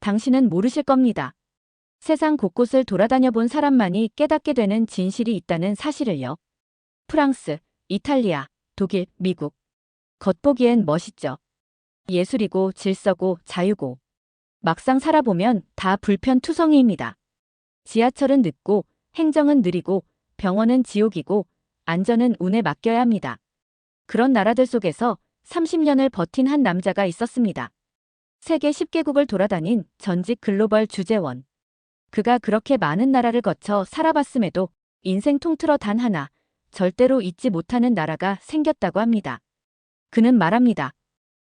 당신은 모르실 겁니다. 세상 곳곳을 돌아다녀 본 사람만이 깨닫게 되는 진실이 있다는 사실을요. 프랑스, 이탈리아, 독일, 미국. 겉보기엔 멋있죠. 예술이고 질서고 자유고. 막상 살아보면 다 불편투성이입니다. 지하철은 늦고, 행정은 느리고, 병원은 지옥이고, 안전은 운에 맡겨야 합니다. 그런 나라들 속에서 30년을 버틴 한 남자가 있었습니다. 세계 10개국을 돌아다닌 전직 글로벌 주재원. 그가 그렇게 많은 나라를 거쳐 살아봤음에도 인생 통틀어 단 하나, 절대로 잊지 못하는 나라가 생겼다고 합니다. 그는 말합니다.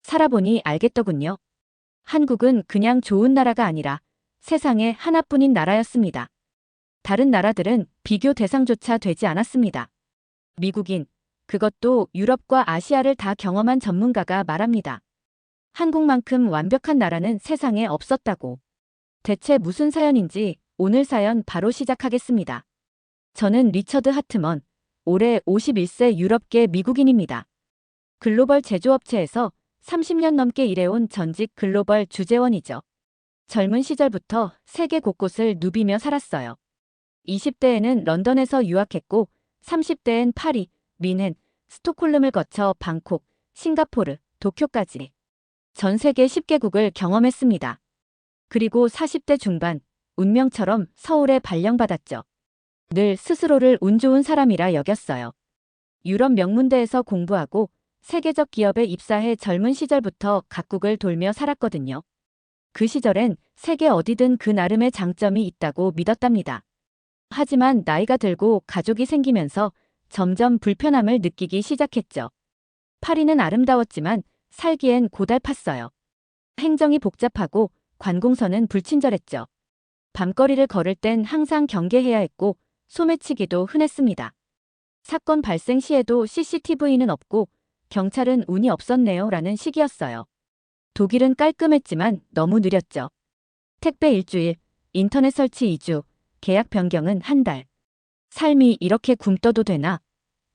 살아보니 알겠더군요. 한국은 그냥 좋은 나라가 아니라 세상에 하나뿐인 나라였습니다. 다른 나라들은 비교 대상조차 되지 않았습니다. 미국인, 그것도 유럽과 아시아를 다 경험한 전문가가 말합니다. 한국만큼 완벽한 나라는 세상에 없었다고. 대체 무슨 사연인지 오늘 사연 바로 시작하겠습니다. 저는 리처드 하트먼, 올해 51세 유럽계 미국인입니다. 글로벌 제조업체에서 30년 넘게 일해온 전직 글로벌 주재원이죠. 젊은 시절부터 세계 곳곳을 누비며 살았어요. 20대에는 런던에서 유학했고 30대엔 파리, 뮌헨, 스톡홀름을 거쳐 방콕, 싱가포르, 도쿄까지 전 세계 10개국을 경험했습니다. 그리고 40대 중반, 운명처럼 서울에 발령받았죠. 늘 스스로를 운 좋은 사람이라 여겼어요. 유럽 명문대에서 공부하고 세계적 기업에 입사해 젊은 시절부터 각국을 돌며 살았거든요. 그 시절엔 세계 어디든 그 나름의 장점이 있다고 믿었답니다. 하지만 나이가 들고 가족이 생기면서 점점 불편함을 느끼기 시작했죠. 파리는 아름다웠지만 살기엔 고달팠어요. 행정이 복잡하고 관공서는 불친절했죠. 밤거리를 걸을 땐 항상 경계해야 했고 소매치기도 흔했습니다. 사건 발생 시에도 CCTV는 없고 경찰은 운이 없었네요 라는 식이었어요. 독일은 깔끔했지만 너무 느렸죠. 택배 일주일, 인터넷 설치 2주, 계약 변경은 한 달. 삶이 이렇게 굼떠도 되나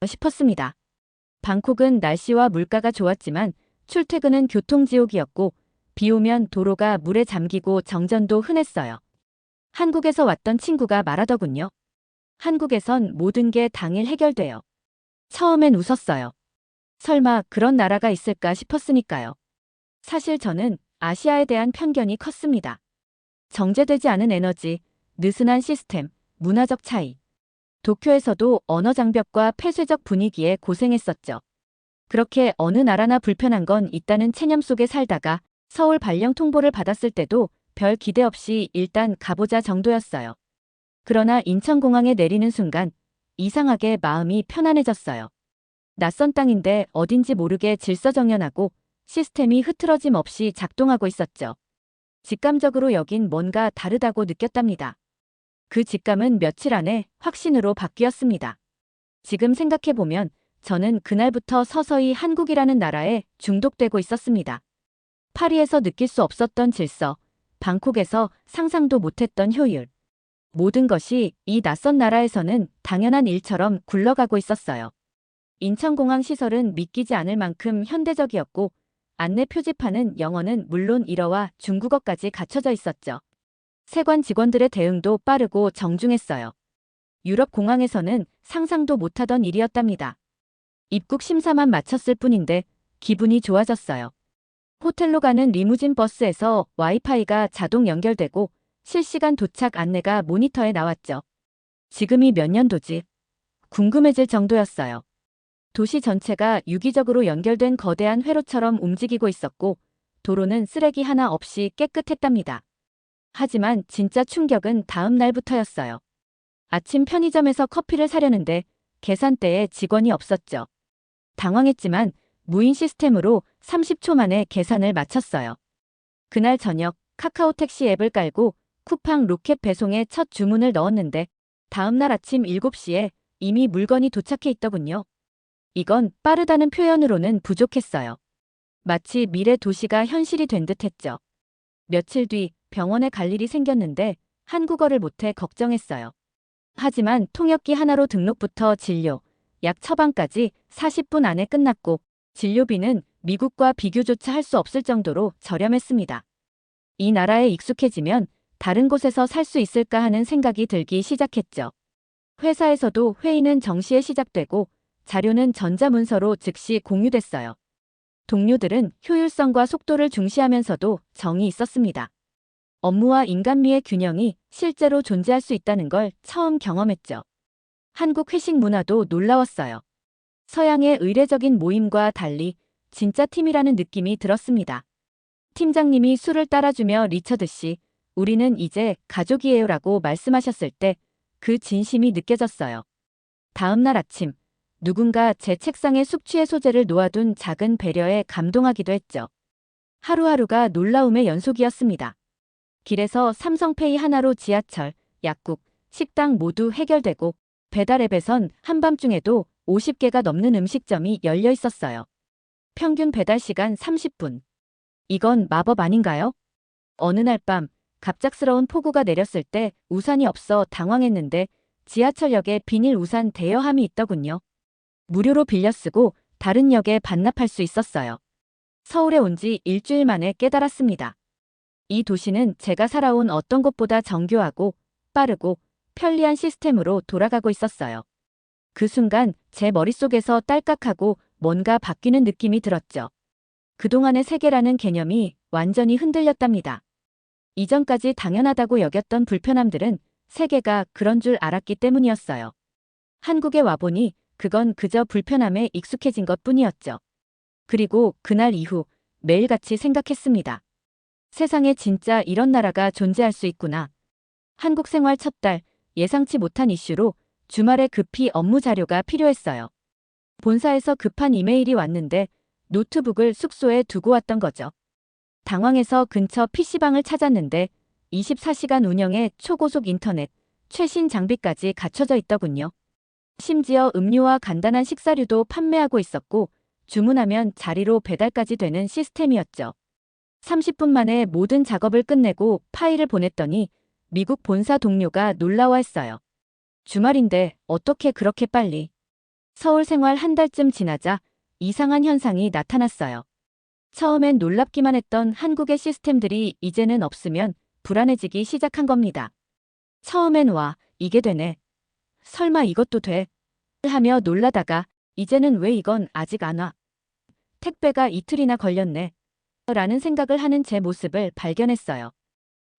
싶었습니다. 방콕은 날씨와 물가가 좋았지만 출퇴근은 교통지옥이었고 비 오면 도로가 물에 잠기고 정전도 흔했어요. 한국에서 왔던 친구가 말하더군요. 한국에선 모든 게 당일 해결돼요. 처음엔 웃었어요. 설마 그런 나라가 있을까 싶었으니까요. 사실 저는 아시아에 대한 편견이 컸습니다. 정제되지 않은 에너지, 느슨한 시스템, 문화적 차이. 도쿄에서도 언어 장벽과 폐쇄적 분위기에 고생했었죠. 그렇게 어느 나라나 불편한 건 있다는 체념 속에 살다가 서울 발령 통보를 받았을 때도 별 기대 없이 일단 가보자 정도였어요. 그러나 인천공항에 내리는 순간 이상하게 마음이 편안해졌어요. 낯선 땅인데 어딘지 모르게 질서정연하고 시스템이 흐트러짐 없이 작동하고 있었죠. 직감적으로 여긴 뭔가 다르다고 느꼈답니다. 그 직감은 며칠 안에 확신으로 바뀌었습니다. 지금 생각해보면 저는 그날부터 서서히 한국이라는 나라에 중독되고 있었습니다. 파리에서 느낄 수 없었던 질서, 방콕에서 상상도 못했던 효율. 모든 것이 이 낯선 나라에서는 당연한 일처럼 굴러가고 있었어요. 인천공항 시설은 믿기지 않을 만큼 현대적이었고 안내 표지판은 영어는 물론 일어와 중국어까지 갖춰져 있었죠. 세관 직원들의 대응도 빠르고 정중했어요. 유럽 공항에서는 상상도 못하던 일이었답니다. 입국 심사만 마쳤을 뿐인데 기분이 좋아졌어요. 호텔로 가는 리무진 버스에서 와이파이가 자동 연결되고 실시간 도착 안내가 모니터에 나왔죠. 지금이 몇 년도지? 궁금해질 정도였어요. 도시 전체가 유기적으로 연결된 거대한 회로처럼 움직이고 있었고 도로는 쓰레기 하나 없이 깨끗했답니다. 하지만 진짜 충격은 다음 날부터였어요. 아침 편의점에서 커피를 사려는데 계산대에 직원이 없었죠. 당황했지만 무인 시스템으로 30초 만에 계산을 마쳤어요. 그날 저녁 카카오 택시 앱을 깔고 쿠팡 로켓 배송에 첫 주문을 넣었는데 다음날 아침 7시에 이미 물건이 도착해 있더군요. 이건 빠르다는 표현으로는 부족했어요. 마치 미래 도시가 현실이 된 듯했죠. 며칠 뒤 병원에 갈 일이 생겼는데 한국어를 못해 걱정했어요. 하지만 통역기 하나로 등록부터 진료, 약 처방까지 40분 안에 끝났고 진료비는 미국과 비교조차 할 수 없을 정도로 저렴했습니다. 이 나라에 익숙해지면 다른 곳에서 살 수 있을까 하는 생각이 들기 시작했죠. 회사에서도 회의는 정시에 시작되고 자료는 전자문서로 즉시 공유됐어요. 동료들은 효율성과 속도를 중시하면서도 정이 있었습니다. 업무와 인간미의 균형이 실제로 존재할 수 있다는 걸 처음 경험했죠. 한국 회식 문화도 놀라웠어요. 서양의 의례적인 모임과 달리 진짜 팀이라는 느낌이 들었습니다. 팀장님이 술을 따라주며 리처드 씨, 우리는 이제 가족이에요라고 말씀하셨을 때 그 진심이 느껴졌어요. 다음 날 아침, 누군가 제 책상에 숙취 해소제를 놓아둔 작은 배려에 감동하기도 했죠. 하루하루가 놀라움의 연속이었습니다. 길에서 삼성페이 하나로 지하철, 약국, 식당 모두 해결되고 배달 앱에선 한밤중에도 50개가 넘는 음식점이 열려 있었어요. 평균 배달 시간 30분. 이건 마법 아닌가요? 어느 날 밤 갑작스러운 폭우가 내렸을 때 우산이 없어 당황했는데 지하철역에 비닐 우산 대여함이 있더군요. 무료로 빌려 쓰고 다른 역에 반납할 수 있었어요. 서울에 온 지 일주일 만에 깨달았습니다. 이 도시는 제가 살아온 어떤 곳보다 정교하고 빠르고 편리한 시스템으로 돌아가고 있었어요. 그 순간 제 머릿속에서 딸깍하고 뭔가 바뀌는 느낌이 들었죠. 그동안의 세계라는 개념이 완전히 흔들렸답니다. 이전까지 당연하다고 여겼던 불편함들은 세계가 그런 줄 알았기 때문이었어요. 한국에 와보니 그건 그저 불편함에 익숙해진 것뿐이었죠. 그리고 그날 이후 매일같이 생각했습니다. 세상에 진짜 이런 나라가 존재할 수 있구나. 한국 생활 첫 달, 예상치 못한 이슈로 주말에 급히 업무 자료가 필요했어요. 본사에서 급한 이메일이 왔는데 노트북을 숙소에 두고 왔던 거죠. 당황해서 근처 PC방을 찾았는데 24시간 운영에 초고속 인터넷, 최신 장비까지 갖춰져 있더군요. 심지어 음료와 간단한 식사류도 판매하고 있었고 주문하면 자리로 배달까지 되는 시스템이었죠. 30분 만에 모든 작업을 끝내고 파일을 보냈더니 미국 본사 동료가 놀라워했어요. 주말인데 어떻게 그렇게 빨리? 서울 생활 한 달쯤 지나자 이상한 현상이 나타났어요. 처음엔 놀랍기만 했던 한국의 시스템들이 이제는 없으면 불안해지기 시작한 겁니다. 처음엔 와, 이게 되네. 설마 이것도 돼? 하며 놀라다가 이제는 왜 이건 아직 안 와? 택배가 이틀이나 걸렸네. 라는 생각을 하는 제 모습을 발견했어요.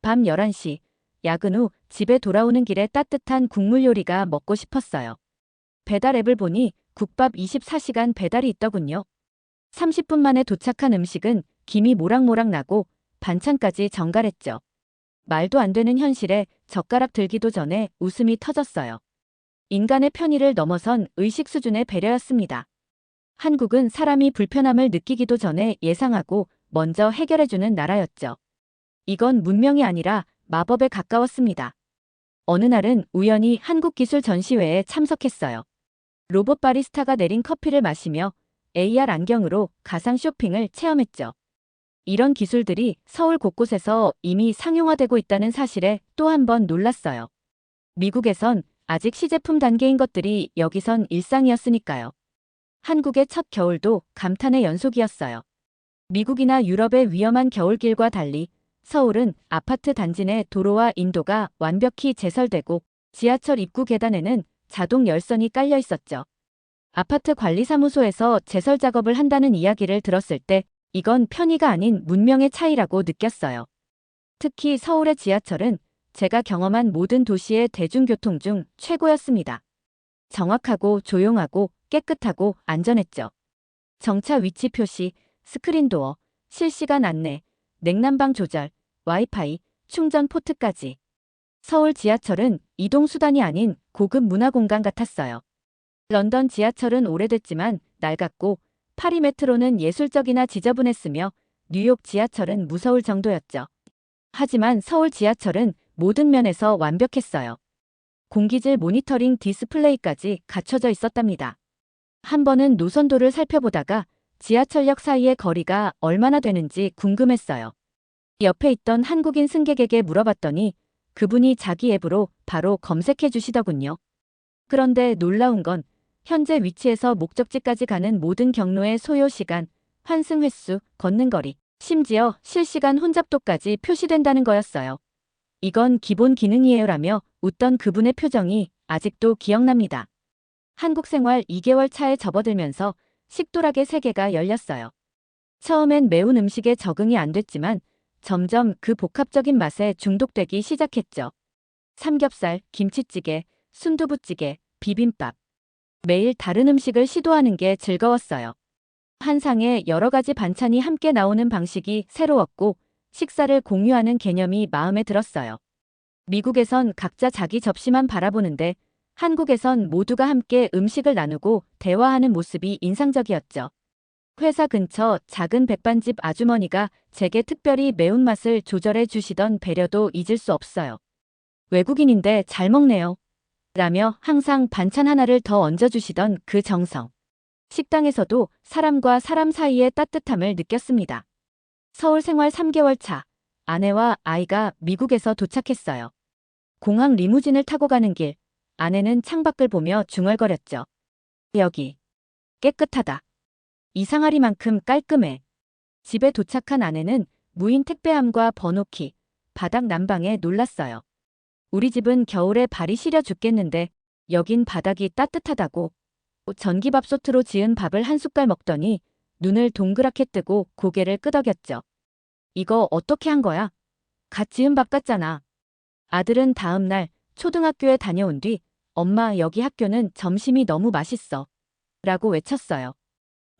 밤 11시, 야근 후 집에 돌아오는 길에 따뜻한 국물 요리가 먹고 싶었어요. 배달 앱을 보니 국밥 24시간 배달이 있더군요. 30분 만에 도착한 음식은 김이 모락모락 나고 반찬까지 정갈했죠. 말도 안 되는 현실에 젓가락 들기도 전에 웃음이 터졌어요. 인간의 편의를 넘어선 의식 수준의 배려였습니다. 한국은 사람이 불편함을 느끼기도 전에 예상하고 먼저 해결해주는 나라였죠. 이건 문명이 아니라 마법에 가까웠습니다. 어느 날은 우연히 한국기술 전시회에 참석했어요. 로봇 바리스타가 내린 커피를 마시며 AR 안경으로 가상 쇼핑을 체험했죠. 이런 기술들이 서울 곳곳에서 이미 상용화되고 있다는 사실에 또 한 번 놀랐어요. 미국에선 아직 시제품 단계인 것들이 여기선 일상이었으니까요. 한국의 첫 겨울도 감탄의 연속이었어요. 미국이나 유럽의 위험한 겨울길과 달리 서울은 아파트 단지 내 도로와 인도가 완벽히 제설되고 지하철 입구 계단에는 자동 열선이 깔려 있었죠. 아파트 관리사무소에서 제설 작업을 한다는 이야기를 들었을 때 이건 편의가 아닌 문명의 차이라고 느꼈어요. 특히 서울의 지하철은 제가 경험한 모든 도시의 대중교통 중 최고였습니다. 정확하고 조용하고 깨끗하고 안전했죠. 정차 위치 표시, 스크린도어, 실시간 안내, 냉난방 조절, 와이파이, 충전 포트까지. 서울 지하철은 이동수단이 아닌 고급 문화공간 같았어요. 런던 지하철은 오래됐지만 낡았고 파리 메트로는 예술적이나 지저분했으며 뉴욕 지하철은 무서울 정도였죠. 하지만 서울 지하철은 모든 면에서 완벽했어요. 공기질 모니터링 디스플레이까지 갖춰져 있었답니다. 한 번은 노선도를 살펴보다가 지하철역 사이의 거리가 얼마나 되는지 궁금했어요. 옆에 있던 한국인 승객에게 물어봤더니 그분이 자기 앱으로 바로 검색해 주시더군요. 그런데 놀라운 건 현재 위치에서 목적지까지 가는 모든 경로의 소요 시간, 환승 횟수, 걷는 거리, 심지어 실시간 혼잡도까지 표시된다는 거였어요. 이건 기본 기능이에요라며 웃던 그분의 표정이 아직도 기억납니다. 한국 생활 2개월 차에 접어들면서 식도락의 세계가 열렸어요. 처음엔 매운 음식에 적응이 안 됐지만 점점 그 복합적인 맛에 중독되기 시작했죠. 삼겹살, 김치찌개, 순두부찌개, 비빔밥. 매일 다른 음식을 시도하는 게 즐거웠어요. 한 상에 여러 가지 반찬이 함께 나오는 방식이 새로웠고 식사를 공유하는 개념이 마음에 들었어요. 미국에선 각자 자기 접시만 바라보는데 한국에선 모두가 함께 음식을 나누고 대화하는 모습이 인상적이었죠. 회사 근처 작은 백반집 아주머니가 제게 특별히 매운맛을 조절해 주시던 배려도 잊을 수 없어요. 외국인인데 잘 먹네요. 라며 항상 반찬 하나를 더 얹어주시던 그 정성. 식당에서도 사람과 사람 사이의 따뜻함을 느꼈습니다. 서울 생활 3개월 차, 아내와 아이가 미국에서 도착했어요. 공항 리무진을 타고 가는 길, 아내는 창밖을 보며 중얼거렸죠. 여기 깨끗하다. 이상하리만큼 깔끔해. 집에 도착한 아내는 무인 택배함과 번호키, 바닥 난방에 놀랐어요. 우리 집은 겨울에 발이 시려 죽겠는데 여긴 바닥이 따뜻하다고. 전기밥솥으로 지은 밥을 한 숟갈 먹더니 눈을 동그랗게 뜨고 고개를 끄덕였죠. 이거 어떻게 한 거야? 갓 지은 밥 같잖아. 아들은 다음 날 초등학교에 다녀온 뒤 엄마 여기 학교는 점심이 너무 맛있어. 라고 외쳤어요.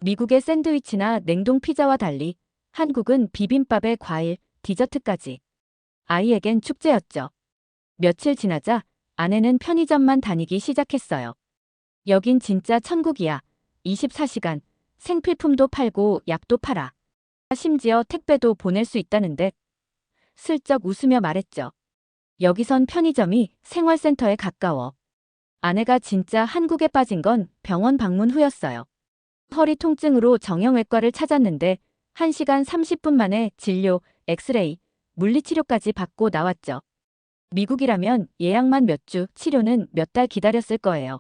미국의 샌드위치나 냉동 피자와 달리 한국은 비빔밥에 과일, 디저트까지. 아이에겐 축제였죠. 며칠 지나자 아내는 편의점만 다니기 시작했어요. 여긴 진짜 천국이야. 24시간. 생필품도 팔고 약도 팔아. 심지어 택배도 보낼 수 있다는데. 슬쩍 웃으며 말했죠. 여기선 편의점이 생활센터에 가까워. 아내가 진짜 한국에 빠진 건 병원 방문 후였어요. 허리 통증으로 정형외과를 찾았는데 1시간 30분 만에 진료, 엑스레이, 물리치료까지 받고 나왔죠. 미국이라면 예약만 몇 주, 치료는 몇 달 기다렸을 거예요.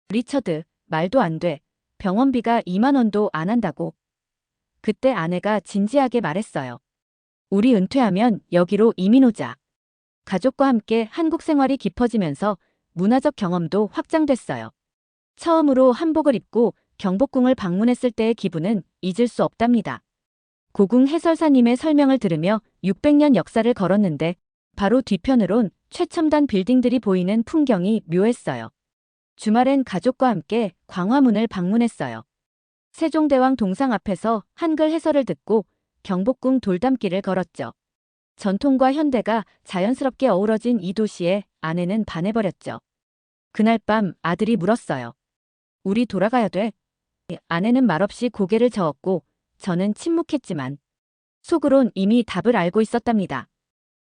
리처드, 말도 안 돼. 병원비가 2만 원도 안 한다고. 그때 아내가 진지하게 말했어요. 우리 은퇴하면 여기로 이민 오자. 가족과 함께 한국 생활이 깊어지면서 문화적 경험도 확장됐어요. 처음으로 한복을 입고 경복궁을 방문했을 때의 기분은 잊을 수 없답니다. 고궁 해설사님의 설명을 들으며 600년 역사를 걸었는데 바로 뒤편으론 최첨단 빌딩들이 보이는 풍경이 묘했어요. 주말엔 가족과 함께 광화문을 방문했어요. 세종대왕 동상 앞에서 한글 해설을 듣고 경복궁 돌담길을 걸었죠. 전통과 현대가 자연스럽게 어우러진 이 도시에 아내는 반해버렸죠. 그날 밤 아들이 물었어요. 우리 돌아가야 돼? 아내는 말없이 고개를 저었고 저는 침묵했지만 속으론 이미 답을 알고 있었답니다.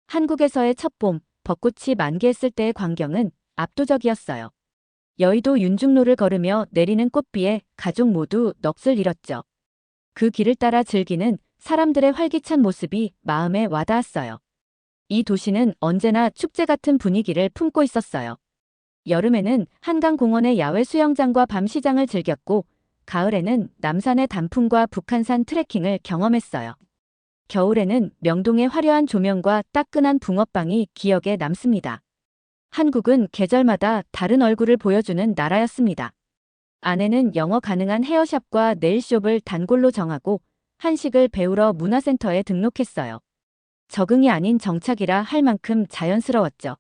한국에서의 첫 봄, 벚꽃이 만개했을 때의 광경은 압도적이었어요. 여의도 윤중로를 걸으며 내리는 꽃비에 가족 모두 넋을 잃었죠. 그 길을 따라 즐기는 사람들의 활기찬 모습이 마음에 와닿았어요. 이 도시는 언제나 축제 같은 분위기를 품고 있었어요. 여름에는 한강공원의 야외 수영장과 밤 시장을 즐겼고 가을에는 남산의 단풍과 북한산 트레킹을 경험했어요. 겨울에는 명동의 화려한 조명과 따끈한 붕어빵이 기억에 남습니다. 한국은 계절마다 다른 얼굴을 보여주는 나라였습니다. 아내는 영어 가능한 헤어샵과 네일숍을 단골로 정하고 한식을 배우러 문화센터에 등록했어요. 적응이 아닌 정착이라 할 만큼 자연스러웠죠.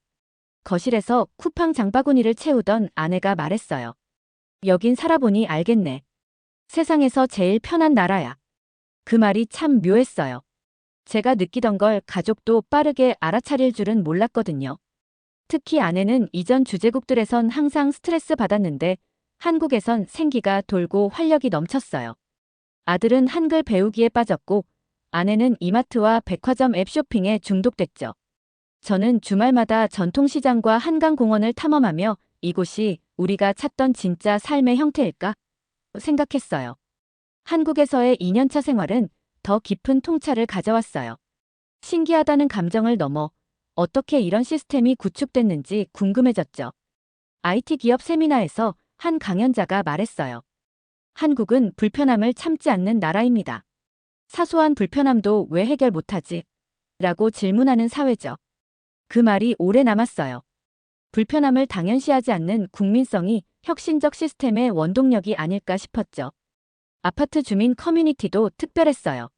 거실에서 쿠팡 장바구니를 채우던 아내가 말했어요. 여긴 살아보니 알겠네. 세상에서 제일 편한 나라야. 그 말이 참 묘했어요. 제가 느끼던 걸 가족도 빠르게 알아차릴 줄은 몰랐거든요. 특히 아내는 이전 주재국들에선 항상 스트레스 받았는데 한국에선 생기가 돌고 활력이 넘쳤어요. 아들은 한글 배우기에 빠졌고 아내는 이마트와 백화점 앱 쇼핑에 중독됐죠. 저는 주말마다 전통시장과 한강공원을 탐험하며 이곳이 우리가 찾던 진짜 삶의 형태일까 생각했어요. 한국에서의 2년차 생활은 더 깊은 통찰을 가져왔어요. 신기하다는 감정을 넘어 어떻게 이런 시스템이 구축됐는지 궁금해졌죠. IT 기업 세미나에서 한 강연자가 말했어요. 한국은 불편함을 참지 않는 나라입니다. 사소한 불편함도 왜 해결 못하지? 라고 질문하는 사회죠. 그 말이 오래 남았어요. 불편함을 당연시하지 않는 국민성이 혁신적 시스템의 원동력이 아닐까 싶었죠. 아파트 주민 커뮤니티도 특별했어요.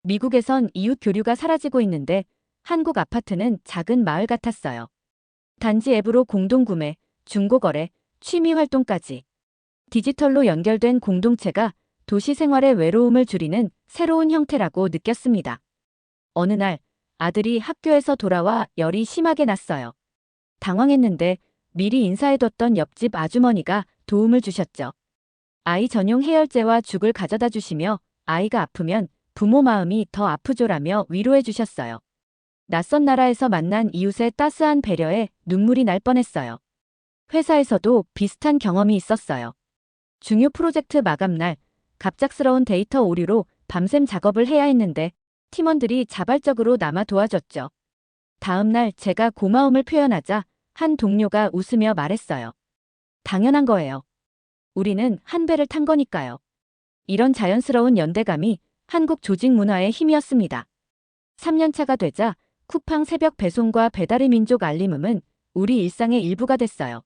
미국에선 이웃 교류가 사라지고 있는데 한국 아파트는 작은 마을 같았어요. 단지 앱으로 공동구매, 중고거래, 취미 활동까지 디지털로 연결된 공동체가 도시 생활의 외로움을 줄이는 새로운 형태라고 느꼈습니다. 어느 날 아들이 학교에서 돌아와 열이 심하게 났어요. 당황했는데 미리 인사해뒀던 옆집 아주머니가 도움을 주셨죠. 아이 전용 해열제와 죽을 가져다 주시며 아이가 아프면 부모 마음이 더 아프죠라며 위로해 주셨어요. 낯선 나라에서 만난 이웃의 따스한 배려에 눈물이 날 뻔했어요. 회사에서도 비슷한 경험이 있었어요. 중요 프로젝트 마감날, 갑작스러운 데이터 오류로 밤샘 작업을 해야 했는데 팀원들이 자발적으로 남아 도와줬죠. 다음 날 제가 고마움을 표현하자 한 동료가 웃으며 말했어요. 당연한 거예요. 우리는 한 배를 탄 거니까요. 이런 자연스러운 연대감이 한국 조직 문화의 힘이었습니다. 3년차가 되자 쿠팡 새벽 배송과 배달의 민족 알림음은 우리 일상의 일부가 됐어요.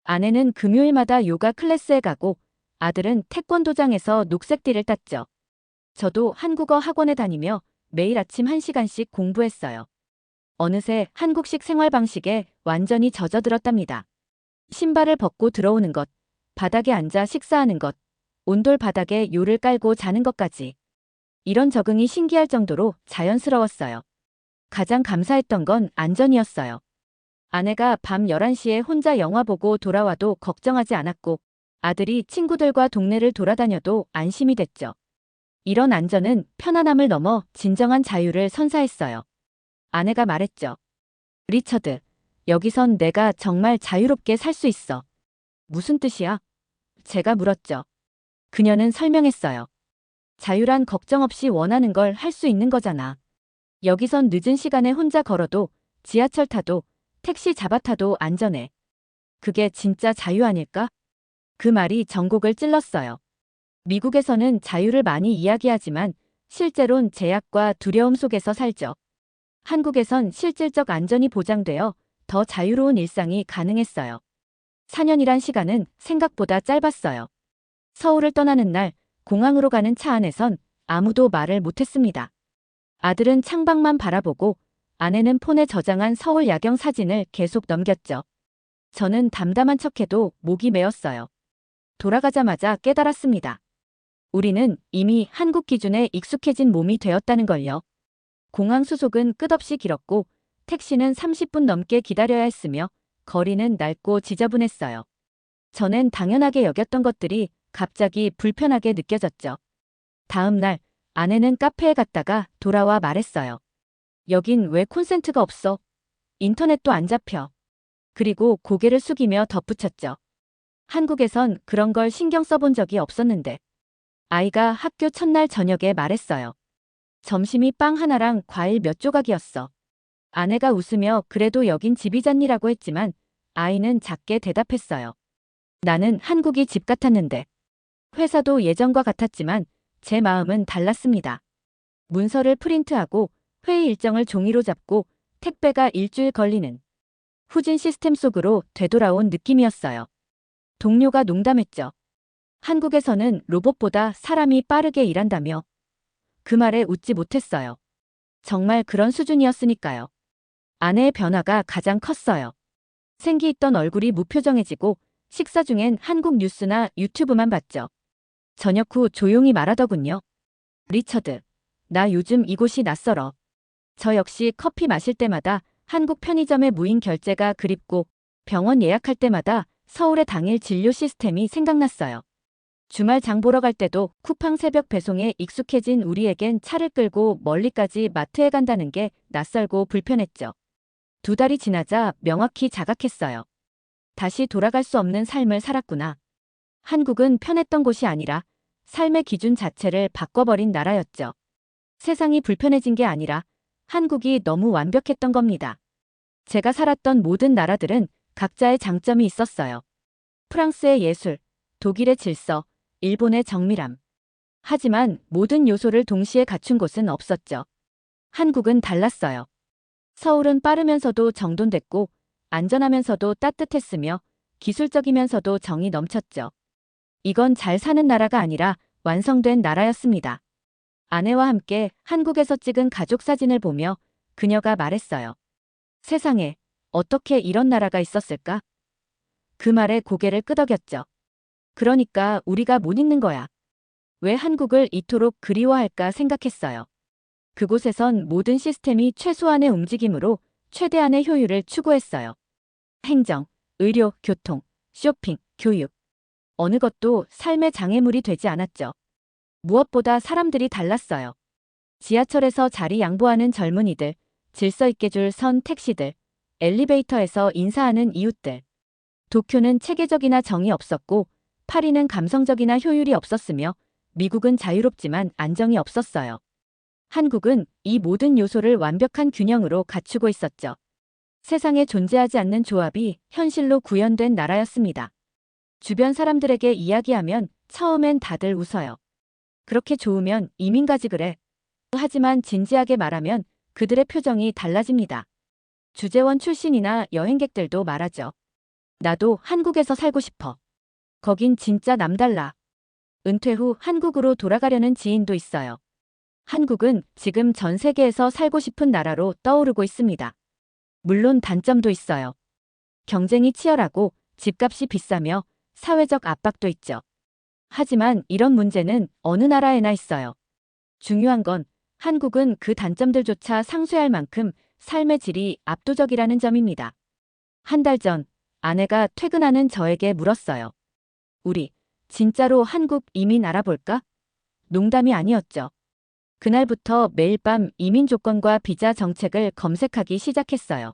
아내는 금요일마다 요가 클래스에 가고 아들은 태권도장에서 녹색띠를 땄죠. 저도 한국어 학원에 다니며 매일 아침 1시간씩 공부했어요. 어느새 한국식 생활 방식에 완전히 젖어들었답니다. 신발을 벗고 들어오는 것, 바닥에 앉아 식사하는 것, 온돌 바닥에 요를 깔고 자는 것까지. 이런 적응이 신기할 정도로 자연스러웠어요. 가장 감사했던 건 안전이었어요. 아내가 밤 11시에 혼자 영화 보고 돌아와도 걱정하지 않았고 아들이 친구들과 동네를 돌아다녀도 안심이 됐죠. 이런 안전은 편안함을 넘어 진정한 자유를 선사했어요. 아내가 말했죠. 리처드, 여기선 내가 정말 자유롭게 살 수 있어. 무슨 뜻이야? 제가 물었죠. 그녀는 설명했어요. 자유란 걱정 없이 원하는 걸 할 수 있는 거잖아. 여기선 늦은 시간에 혼자 걸어도 지하철 타도 택시 잡아 타도 안전해. 그게 진짜 자유 아닐까? 그 말이 전곡을 찔렀어요. 미국에서는 자유를 많이 이야기하지만 실제론 제약과 두려움 속에서 살죠. 한국에선 실질적 안전이 보장되어 더 자유로운 일상이 가능했어요. 4년이란 시간은 생각보다 짧았어요. 서울을 떠나는 날 공항으로 가는 차 안에선 아무도 말을 못했습니다. 아들은 창밖만 바라보고 아내는 폰에 저장한 서울 야경 사진을 계속 넘겼죠. 저는 담담한 척해도 목이 메었어요. 돌아가자마자 깨달았습니다. 우리는 이미 한국 기준에 익숙해진 몸이 되었다는 걸요. 공항 수속은 끝없이 길었고 택시는 30분 넘게 기다려야 했으며 거리는 낡고 지저분했어요. 전엔 당연하게 여겼던 것들이 갑자기 불편하게 느껴졌죠. 다음 날 아내는 카페에 갔다가 돌아와 말했어요. 여긴 왜 콘센트가 없어? 인터넷도 안 잡혀. 그리고 고개를 숙이며 덧붙였죠. 한국에선 그런 걸 신경 써본 적이 없었는데. 아이가 학교 첫날 저녁에 말했어요. 점심이 빵 하나랑 과일 몇 조각이었어. 아내가 웃으며 그래도 여긴 집이잖니라고 했지만 아이는 작게 대답했어요. 나는 한국이 집 같았는데. 회사도 예전과 같았지만 제 마음은 달랐습니다. 문서를 프린트하고 회의 일정을 종이로 잡고 택배가 일주일 걸리는 후진 시스템 속으로 되돌아온 느낌이었어요. 동료가 농담했죠. 한국에서는 로봇보다 사람이 빠르게 일한다며. 그 말에 웃지 못했어요. 정말 그런 수준이었으니까요. 아내의 변화가 가장 컸어요. 생기 있던 얼굴이 무표정해지고 식사 중엔 한국 뉴스나 유튜브만 봤죠. 저녁 후 조용히 말하더군요. 리처드, 나 요즘 이곳이 낯설어. 저 역시 커피 마실 때마다 한국 편의점의 무인 결제가 그립고 병원 예약할 때마다 서울의 당일 진료 시스템이 생각났어요. 주말 장 보러 갈 때도 쿠팡 새벽 배송에 익숙해진 우리에겐 차를 끌고 멀리까지 마트에 간다는 게 낯설고 불편했죠. 2달이 지나자 명확히 자각했어요. 다시 돌아갈 수 없는 삶을 살았구나. 한국은 편했던 곳이 아니라 삶의 기준 자체를 바꿔버린 나라였죠. 세상이 불편해진 게 아니라 한국이 너무 완벽했던 겁니다. 제가 살았던 모든 나라들은 각자의 장점이 있었어요. 프랑스의 예술, 독일의 질서, 일본의 정밀함. 하지만 모든 요소를 동시에 갖춘 곳은 없었죠. 한국은 달랐어요. 서울은 빠르면서도 정돈됐고 안전하면서도 따뜻했으며 기술적이면서도 정이 넘쳤죠. 이건 잘 사는 나라가 아니라 완성된 나라였습니다. 아내와 함께 한국에서 찍은 가족 사진을 보며 그녀가 말했어요. 세상에, 어떻게 이런 나라가 있었을까? 그 말에 고개를 끄덕였죠. 그러니까 우리가 못 잊는 거야. 왜 한국을 이토록 그리워할까 생각했어요. 그곳에선 모든 시스템이 최소한의 움직임으로 최대한의 효율을 추구했어요. 행정, 의료, 교통, 쇼핑, 교육. 어느 것도 삶의 장애물이 되지 않았죠. 무엇보다 사람들이 달랐어요. 지하철에서 자리 양보하는 젊은이들, 질서 있게 줄 선 택시들, 엘리베이터에서 인사하는 이웃들. 도쿄는 체계적이나 정이 없었고 파리는 감성적이나 효율이 없었으며 미국은 자유롭지만 안정이 없었어요. 한국은 이 모든 요소를 완벽한 균형으로 갖추고 있었죠. 세상에 존재하지 않는 조합이 현실로 구현된 나라였습니다. 주변 사람들에게 이야기하면 처음엔 다들 웃어요. 그렇게 좋으면 이민 가지 그래. 하지만 진지하게 말하면 그들의 표정이 달라집니다. 주재원 출신이나 여행객들도 말하죠. 나도 한국에서 살고 싶어. 거긴 진짜 남달라. 은퇴 후 한국으로 돌아가려는 지인도 있어요. 한국은 지금 전 세계에서 살고 싶은 나라로 떠오르고 있습니다. 물론 단점도 있어요. 경쟁이 치열하고 집값이 비싸며 사회적 압박도 있죠. 하지만 이런 문제는 어느 나라에나 있어요. 중요한 건 한국은 그 단점들조차 상쇄할 만큼 삶의 질이 압도적이라는 점입니다. 한 달 전 아내가 퇴근하는 저에게 물었어요. 우리 진짜로 한국 이민 알아볼까? 농담이 아니었죠. 그날부터 매일 밤 이민 조건과 비자 정책을 검색하기 시작했어요.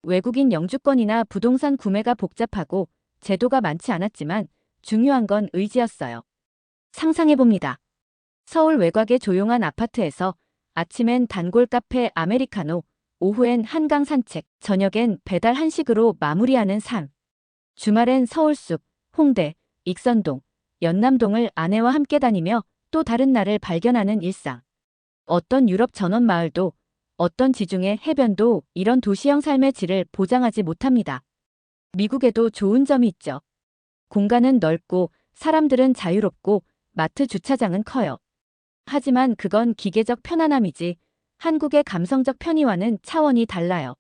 외국인 영주권이나 부동산 구매가 복잡하고 제도가 많지 않았지만 중요한 건 의지였어요. 상상해봅니다. 서울 외곽의 조용한 아파트에서 아침엔 단골 카페 아메리카노, 오후엔 한강 산책, 저녁엔 배달 한식으로 마무리하는 삶. 주말엔 서울숲, 홍대, 익선동, 연남동을 아내와 함께 다니며 또 다른 날을 발견하는 일상. 어떤 유럽 전원 마을도 어떤 지중해 해변도 이런 도시형 삶의 질을 보장하지 못합니다. 미국에도 좋은 점이 있죠. 공간은 넓고 사람들은 자유롭고 마트 주차장은 커요. 하지만 그건 기계적 편안함이지 한국의 감성적 편의와는 차원이 달라요.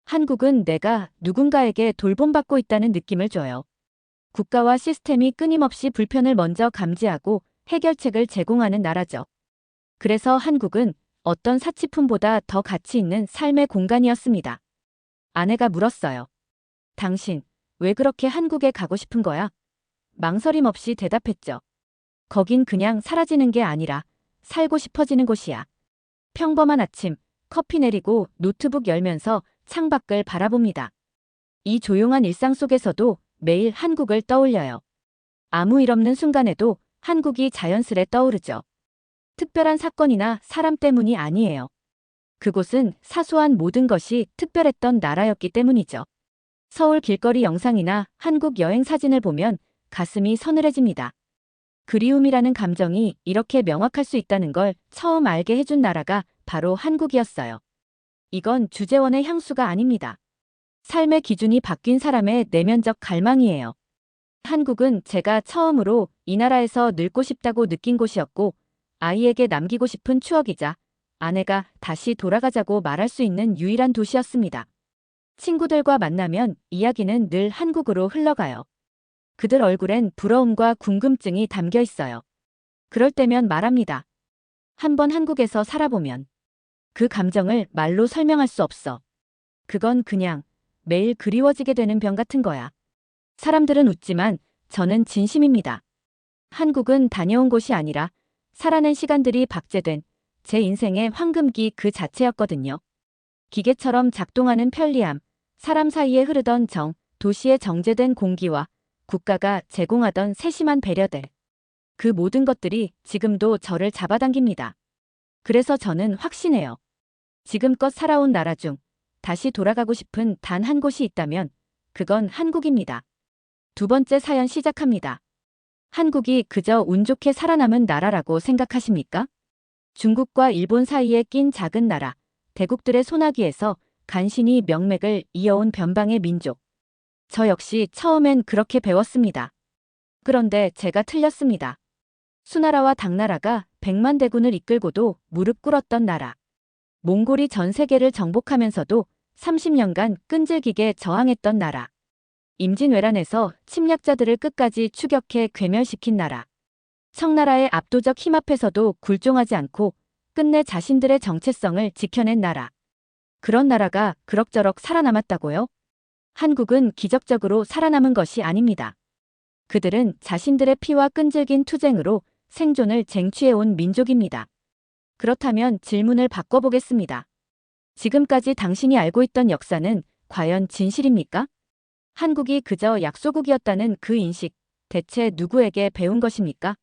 한국은 내가 누군가에게 돌봄받고 있다는 느낌을 줘요. 국가와 시스템이 끊임없이 불편을 먼저 감지하고 해결책을 제공하는 나라죠. 그래서 한국은 어떤 사치품보다 더 가치 있는 삶의 공간이었습니다. 아내가 물었어요. 당신, 왜 그렇게 한국에 가고 싶은 거야? 망설임 없이 대답했죠. 거긴 그냥 사라지는 게 아니라 살고 싶어지는 곳이야. 평범한 아침, 커피 내리고 노트북 열면서 창밖을 바라봅니다. 이 조용한 일상 속에서도 매일 한국을 떠올려요. 아무 일 없는 순간에도 한국이 자연스레 떠오르죠. 특별한 사건이나 사람 때문이 아니에요. 그곳은 사소한 모든 것이 특별했던 나라였기 때문이죠. 서울 길거리 영상이나 한국 여행 사진을 보면 가슴이 서늘해집니다. 그리움이라는 감정이 이렇게 명확할 수 있다는 걸 처음 알게 해준 나라가 바로 한국이었어요. 이건 주재원의 향수가 아닙니다. 삶의 기준이 바뀐 사람의 내면적 갈망이에요. 한국은 제가 처음으로 이 나라에서 늙고 싶다고 느낀 곳이었고 아이에게 남기고 싶은 추억이자 아내가 다시 돌아가자고 말할 수 있는 유일한 도시였습니다. 친구들과 만나면 이야기는 늘 한국으로 흘러가요. 그들 얼굴엔 부러움과 궁금증이 담겨 있어요. 그럴 때면 말합니다. 한번 한국에서 살아보면 그 감정을 말로 설명할 수 없어. 그건 그냥 매일 그리워지게 되는 병 같은 거야. 사람들은 웃지만 저는 진심입니다. 한국은 다녀온 곳이 아니라 살아낸 시간들이 박제된 제 인생의 황금기 그 자체였거든요. 기계처럼 작동하는 편리함, 사람 사이에 흐르던 정, 도시의 정제된 공기와 국가가 제공하던 세심한 배려들. 그 모든 것들이 지금도 저를 잡아당깁니다. 그래서 저는 확신해요. 지금껏 살아온 나라 중 다시 돌아가고 싶은 단 한 곳이 있다면 그건 한국입니다. 두 번째 사연 시작합니다. 한국이 그저 운 좋게 살아남은 나라라고 생각하십니까? 중국과 일본 사이에 낀 작은 나라, 대국들의 소나기에서 간신히 명맥을 이어온 변방의 민족. 저 역시 처음엔 그렇게 배웠습니다. 그런데 제가 틀렸습니다. 수나라와 당나라가 100만 대군을 이끌고도 무릎 꿇었던 나라. 몽골이 전 세계를 정복하면서도 30년간 끈질기게 저항했던 나라. 임진왜란에서 침략자들을 끝까지 추격해 괴멸시킨 나라. 청나라의 압도적 힘 앞에서도 굴종하지 않고 끝내 자신들의 정체성을 지켜낸 나라. 그런 나라가 그럭저럭 살아남았다고요? 한국은 기적적으로 살아남은 것이 아닙니다. 그들은 자신들의 피와 끈질긴 투쟁으로 생존을 쟁취해온 민족입니다. 그렇다면 질문을 바꿔보겠습니다. 지금까지 당신이 알고 있던 역사는 과연 진실입니까? 한국이 그저 약소국이었다는 그 인식, 대체 누구에게 배운 것입니까?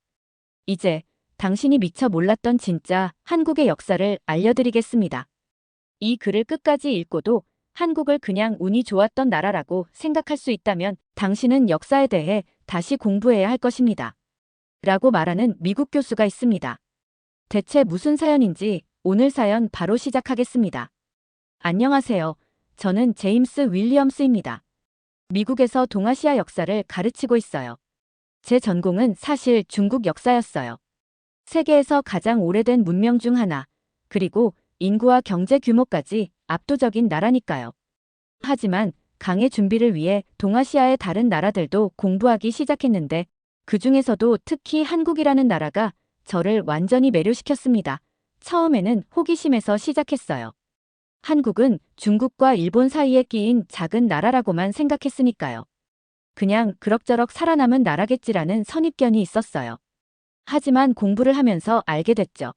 이제 당신이 미처 몰랐던 진짜 한국의 역사를 알려드리겠습니다. 이 글을 끝까지 읽고도 한국을 그냥 운이 좋았던 나라라고 생각할 수 있다면 당신은 역사에 대해 다시 공부해야 할 것입니다. 라고 말하는 미국 교수가 있습니다. 대체 무슨 사연인지 오늘 사연 바로 시작하겠습니다. 안녕하세요. 저는 제임스 윌리엄스입니다. 미국에서 동아시아 역사를 가르치고 있어요. 제 전공은 사실 중국 역사였어요. 세계에서 가장 오래된 문명 중 하나, 그리고 인구와 경제 규모까지 압도적인 나라니까요. 하지만 강의 준비를 위해 동아시아의 다른 나라들도 공부하기 시작했는데 그 중에서도 특히 한국이라는 나라가 저를 완전히 매료시켰습니다. 처음에는 호기심에서 시작했어요. 한국은 중국과 일본 사이에 끼인 작은 나라라고만 생각했으니까요. 그냥 그럭저럭 살아남은 나라겠지라는 선입견이 있었어요. 하지만 공부를 하면서 알게 됐죠.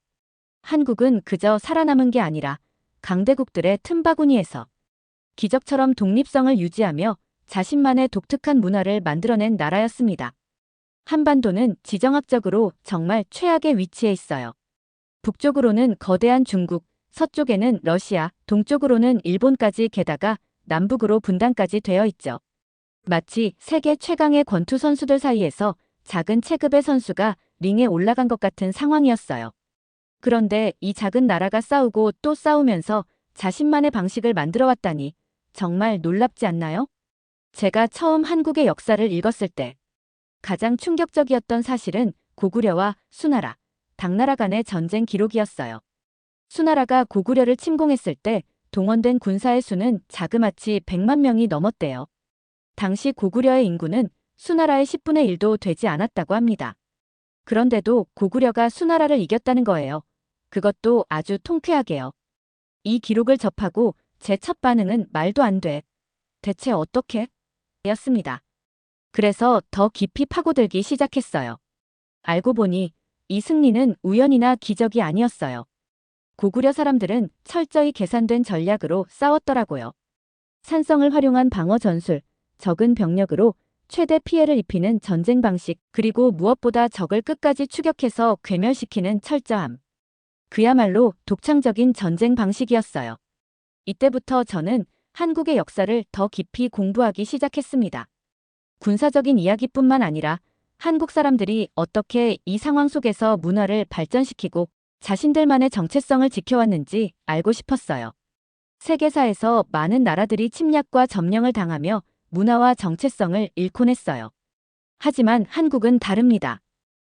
한국은 그저 살아남은 게 아니라 강대국들의 틈바구니에서 기적처럼 독립성을 유지하며 자신만의 독특한 문화를 만들어낸 나라였습니다. 한반도는 지정학적으로 정말 최악의 위치에 있어요. 북쪽으로는 거대한 중국, 서쪽에는 러시아, 동쪽으로는 일본까지 게다가 남북으로 분단까지 되어 있죠. 마치 세계 최강의 권투 선수들 사이에서 작은 체급의 선수가 링에 올라간 것 같은 상황이었어요. 그런데 이 작은 나라가 싸우고 또 싸우면서 자신만의 방식을 만들어 왔다니 정말 놀랍지 않나요? 제가 처음 한국의 역사를 읽었을 때 가장 충격적이었던 사실은 고구려와 수나라, 당나라 간의 전쟁 기록이었어요. 수나라가 고구려를 침공했을 때 동원된 군사의 수는 자그마치 100만 명이 넘었대요. 당시 고구려의 인구는 수나라의 10분의 1도 되지 않았다고 합니다. 그런데도 고구려가 수나라를 이겼다는 거예요. 그것도 아주 통쾌하게요. 이 기록을 접하고 제 첫 반응은 말도 안 돼. 대체 어떻게? 였습니다. 그래서 더 깊이 파고들기 시작했어요. 알고 보니 이 승리는 우연이나 기적이 아니었어요. 고구려 사람들은 철저히 계산된 전략으로 싸웠더라고요. 산성을 활용한 방어 전술, 적은 병력으로 최대 피해를 입히는 전쟁 방식, 그리고 무엇보다 적을 끝까지 추격해서 괴멸시키는 철저함. 그야말로 독창적인 전쟁 방식이었어요. 이때부터 저는 한국의 역사를 더 깊이 공부하기 시작했습니다. 군사적인 이야기뿐만 아니라 한국 사람들이 어떻게 이 상황 속에서 문화를 발전시키고 자신들만의 정체성을 지켜왔는지 알고 싶었어요. 세계사에서 많은 나라들이 침략과 점령을 당하며 문화와 정체성을 잃곤 했어요. 하지만 한국은 다릅니다.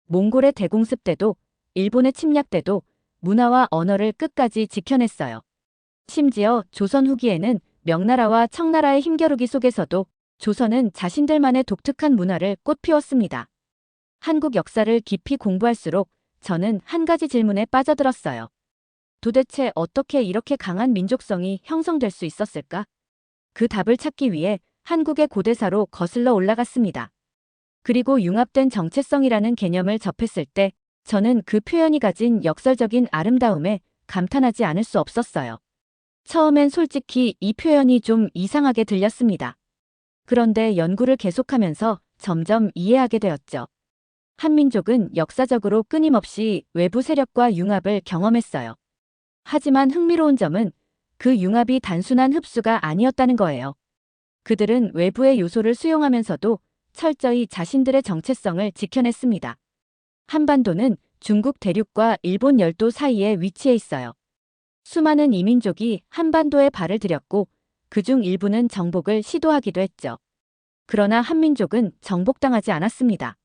몽골의 대공습 때도 일본의 침략 때도 문화와 언어를 끝까지 지켜냈어요. 심지어 조선 후기에는 명나라와 청나라의 힘겨루기 속에서도 조선은 자신들만의 독특한 문화를 꽃피웠습니다. 한국 역사를 깊이 공부할수록 저는 한 가지 질문에 빠져들었어요. 도대체 어떻게 이렇게 강한 민족성이 형성될 수 있었을까? 그 답을 찾기 위해 한국의 고대사로 거슬러 올라갔습니다. 그리고 융합된 정체성이라는 개념을 접했을 때 저는 그 표현이 가진 역설적인 아름다움에 감탄하지 않을 수 없었어요. 처음엔 솔직히 이 표현이 좀 이상하게 들렸습니다. 그런데 연구를 계속하면서 점점 이해하게 되었죠. 한민족은 역사적으로 끊임없이 외부 세력과 융합을 경험했어요. 하지만 흥미로운 점은 그 융합이 단순한 흡수가 아니었다는 거예요. 그들은 외부의 요소를 수용하면서도 철저히 자신들의 정체성을 지켜냈습니다. 한반도는 중국 대륙과 일본 열도 사이에 위치해 있어요. 수많은 이민족이 한반도에 발을 들였고 그중 일부는 정복을 시도하기도 했죠. 그러나 한민족은 정복당하지 않았습니다.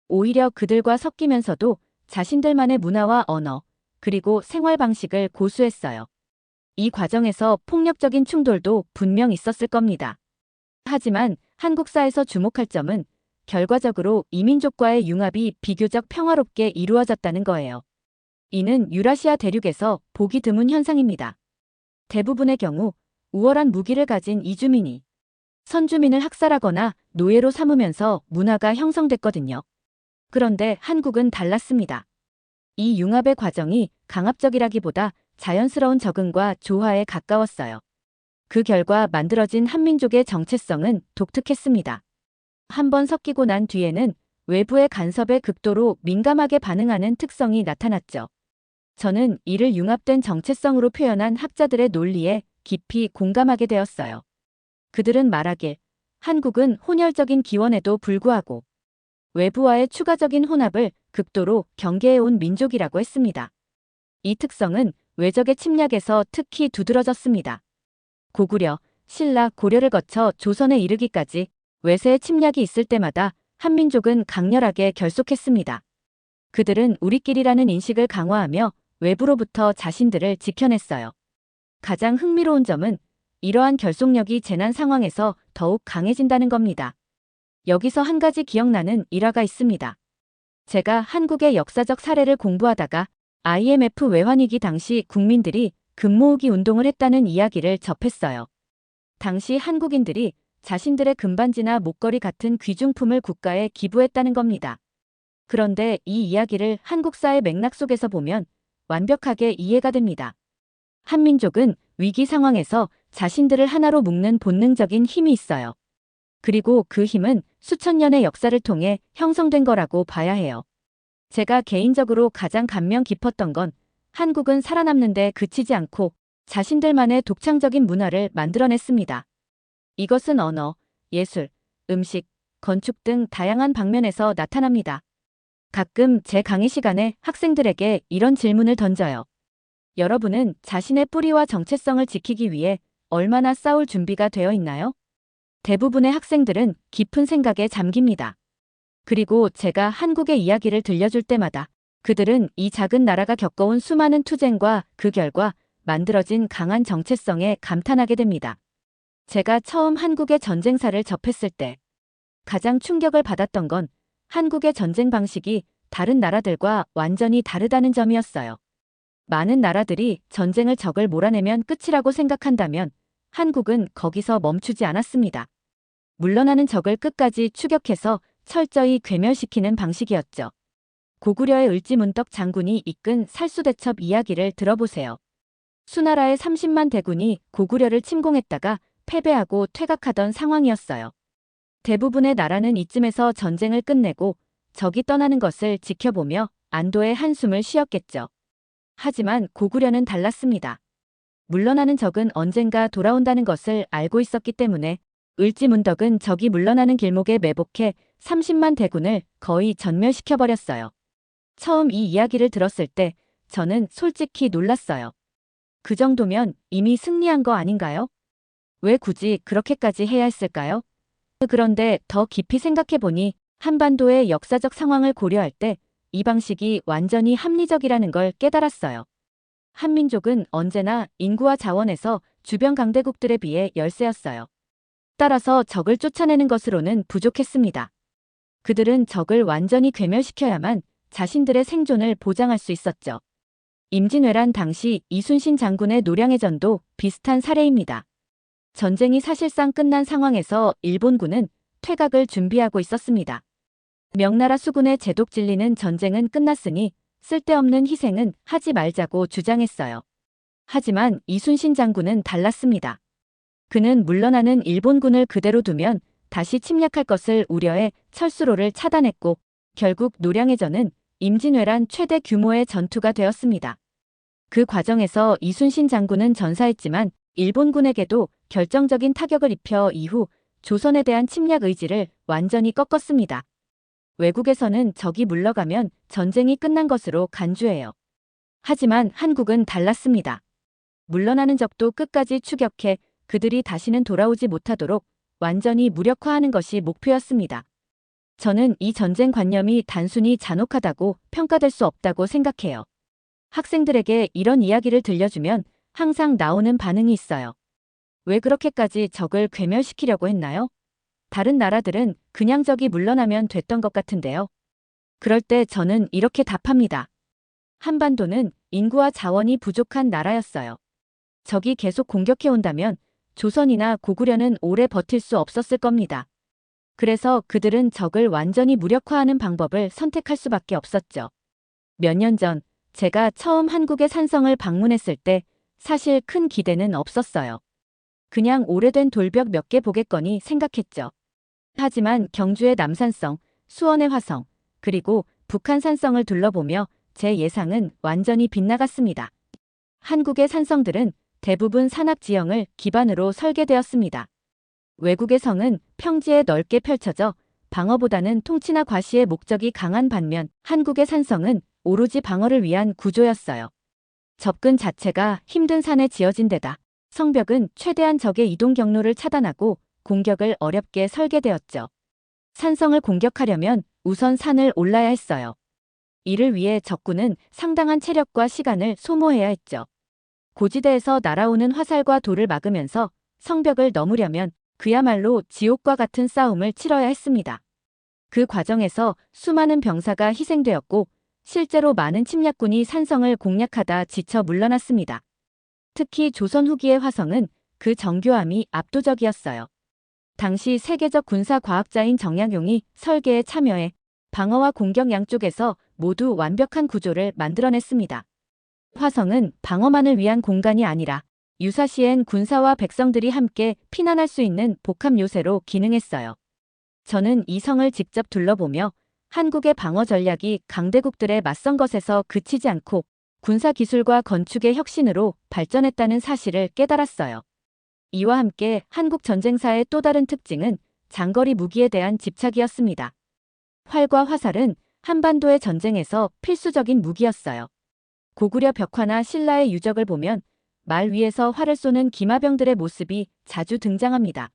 오히려 그들과 섞이면서도 자신들만의 문화와 언어, 그리고 생활 방식을 고수했어요. 이 과정에서 폭력적인 충돌도 분명 있었을 겁니다. 하지만 한국사에서 주목할 점은 결과적으로 이민족과의 융합이 비교적 평화롭게 이루어졌다는 거예요. 이는 유라시아 대륙에서 보기 드문 현상입니다. 대부분의 경우 우월한 무기를 가진 이주민이 선주민을 학살하거나 노예로 삼으면서 문화가 형성됐거든요. 그런데 한국은 달랐습니다. 이 융합의 과정이 강압적이라기보다 자연스러운 적응과 조화에 가까웠어요. 그 결과 만들어진 한민족의 정체성은 독특했습니다. 한번 섞이고 난 뒤에는 외부의 간섭에 극도로 민감하게 반응하는 특성이 나타났죠. 저는 이를 융합된 정체성으로 표현한 학자들의 논리에 깊이 공감하게 되었어요. 그들은 말하길 한국은 혼혈적인 기원에도 불구하고 외부와의 추가적인 혼합을 극도로 경계해온 민족이라고 했습니다. 이 특성은 외적의 침략에서 특히 두드러졌습니다. 고구려, 신라, 고려를 거쳐 조선에 이르기까지 외세의 침략이 있을 때마다 한민족은 강렬하게 결속했습니다. 그들은 우리끼리라는 인식을 강화하며 외부로부터 자신들을 지켜냈어요. 가장 흥미로운 점은 이러한 결속력이 재난 상황에서 더욱 강해진다는 겁니다. 여기서 한 가지 기억나는 일화가 있습니다. 제가 한국의 역사적 사례를 공부하다가 IMF 외환위기 당시 국민들이 금 모으기 운동을 했다는 이야기를 접했어요. 당시 한국인들이 자신들의 금반지나 목걸이 같은 귀중품을 국가에 기부했다는 겁니다. 그런데 이 이야기를 한국사의 맥락 속에서 보면 완벽하게 이해가 됩니다. 한민족은 위기 상황에서 자신들을 하나로 묶는 본능적인 힘이 있어요. 그리고 그 힘은 수천 년의 역사를 통해 형성된 거라고 봐야 해요. 제가 개인적으로 가장 감명 깊었던 건 한국은 살아남는데 그치지 않고 자신들만의 독창적인 문화를 만들어냈습니다. 이것은 언어, 예술, 음식, 건축 등 다양한 방면에서 나타납니다. 가끔 제 강의 시간에 학생들에게 이런 질문을 던져요. 여러분은 자신의 뿌리와 정체성을 지키기 위해 얼마나 싸울 준비가 되어 있나요? 대부분의 학생들은 깊은 생각에 잠깁니다. 그리고 제가 한국의 이야기를 들려줄 때마다 그들은 이 작은 나라가 겪어온 수많은 투쟁과 그 결과 만들어진 강한 정체성에 감탄하게 됩니다. 제가 처음 한국의 전쟁사를 접했을 때 가장 충격을 받았던 건 한국의 전쟁 방식이 다른 나라들과 완전히 다르다는 점이었어요. 많은 나라들이 전쟁을 적을 몰아내면 끝이라고 생각한다면 한국은 거기서 멈추지 않았습니다. 물러나는 적을 끝까지 추격해서 철저히 괴멸시키는 방식이었죠. 고구려의 을지문덕 장군이 이끈 살수대첩 이야기를 들어보세요. 수나라의 30만 대군이 고구려를 침공했다가 패배하고 퇴각하던 상황이었어요. 대부분의 나라는 이쯤에서 전쟁을 끝내고 적이 떠나는 것을 지켜보며 안도의 한숨을 쉬었겠죠. 하지만 고구려는 달랐습니다. 물러나는 적은 언젠가 돌아온다는 것을 알고 있었기 때문에 을지문덕은 적이 물러나는 길목에 매복해 30만 대군을 거의 전멸시켜버렸어요. 처음 이 이야기를 들었을 때 저는 솔직히 놀랐어요. 그 정도면 이미 승리한 거 아닌가요? 왜 굳이 그렇게까지 해야 했을까요? 그런데 더 깊이 생각해보니 한반도의 역사적 상황을 고려할 때 이 방식이 완전히 합리적이라는 걸 깨달았어요. 한민족은 언제나 인구와 자원에서 주변 강대국들에 비해 열세였어요. 따라서 적을 쫓아내는 것으로는 부족했습니다. 그들은 적을 완전히 괴멸시켜야만 자신들의 생존을 보장할 수 있었죠. 임진왜란 당시 이순신 장군의 노량해전도 비슷한 사례입니다. 전쟁이 사실상 끝난 상황에서 일본군은 퇴각을 준비하고 있었습니다. 명나라 수군의 제독 진리는 전쟁은 끝났으니 쓸데없는 희생은 하지 말자고 주장했어요. 하지만 이순신 장군은 달랐습니다. 그는 물러나는 일본군을 그대로 두면 다시 침략할 것을 우려해 철수로를 차단했고 결국 노량해전은 임진왜란 최대 규모의 전투가 되었습니다. 그 과정에서 이순신 장군은 전사했지만 일본군에게도 결정적인 타격을 입혀 이후 조선에 대한 침략 의지를 완전히 꺾었습니다. 외국에서는 적이 물러가면 전쟁이 끝난 것으로 간주해요. 하지만 한국은 달랐습니다. 물러나는 적도 끝까지 추격해 그들이 다시는 돌아오지 못하도록 완전히 무력화하는 것이 목표였습니다. 저는 이 전쟁 관념이 단순히 잔혹하다고 평가될 수 없다고 생각해요. 학생들에게 이런 이야기를 들려주면 항상 나오는 반응이 있어요. 왜 그렇게까지 적을 괴멸시키려고 했나요? 다른 나라들은 그냥 적이 물러나면 됐던 것 같은데요. 그럴 때 저는 이렇게 답합니다. 한반도는 인구와 자원이 부족한 나라였어요. 적이 계속 공격해온다면 조선이나 고구려는 오래 버틸 수 없었을 겁니다. 그래서 그들은 적을 완전히 무력화하는 방법을 선택할 수밖에 없었죠. 몇 년 전 제가 처음 한국의 산성을 방문했을 때 사실 큰 기대는 없었어요. 그냥 오래된 돌벽 몇 개 보겠거니 생각했죠. 하지만 경주의 남산성, 수원의 화성, 그리고 북한 산성을 둘러보며 제 예상은 완전히 빗나갔습니다. 한국의 산성들은 대부분 산악 지형을 기반으로 설계되었습니다. 외국의 성은 평지에 넓게 펼쳐져 방어보다는 통치나 과시의 목적이 강한 반면 한국의 산성은 오로지 방어를 위한 구조였어요. 접근 자체가 힘든 산에 지어진 데다 성벽은 최대한 적의 이동 경로를 차단하고 공격을 어렵게 설계되었죠. 산성을 공격하려면 우선 산을 올라야 했어요. 이를 위해 적군은 상당한 체력과 시간을 소모해야 했죠. 고지대에서 날아오는 화살과 돌을 막으면서 성벽을 넘으려면 그야말로 지옥과 같은 싸움을 치러야 했습니다. 그 과정에서 수많은 병사가 희생되었고 실제로 많은 침략군이 산성을 공략하다 지쳐 물러났습니다. 특히 조선 후기의 화성은 그 정교함이 압도적이었어요. 당시 세계적 군사과학자인 정약용이 설계에 참여해 방어와 공격 양쪽에서 모두 완벽한 구조를 만들어냈습니다. 화성은 방어만을 위한 공간이 아니라 유사시엔 군사와 백성들이 함께 피난할 수 있는 복합 요새로 기능했어요. 저는 이 성을 직접 둘러보며 한국의 방어 전략이 강대국들에 맞선 것에서 그치지 않고 군사기술과 건축의 혁신으로 발전했다는 사실을 깨달았어요. 이와 함께 한국 전쟁사의 또 다른 특징은 장거리 무기에 대한 집착이었습니다. 활과 화살은 한반도의 전쟁에서 필수적인 무기였어요. 고구려 벽화나 신라의 유적을 보면 말 위에서 활을 쏘는 기마병들의 모습이 자주 등장합니다.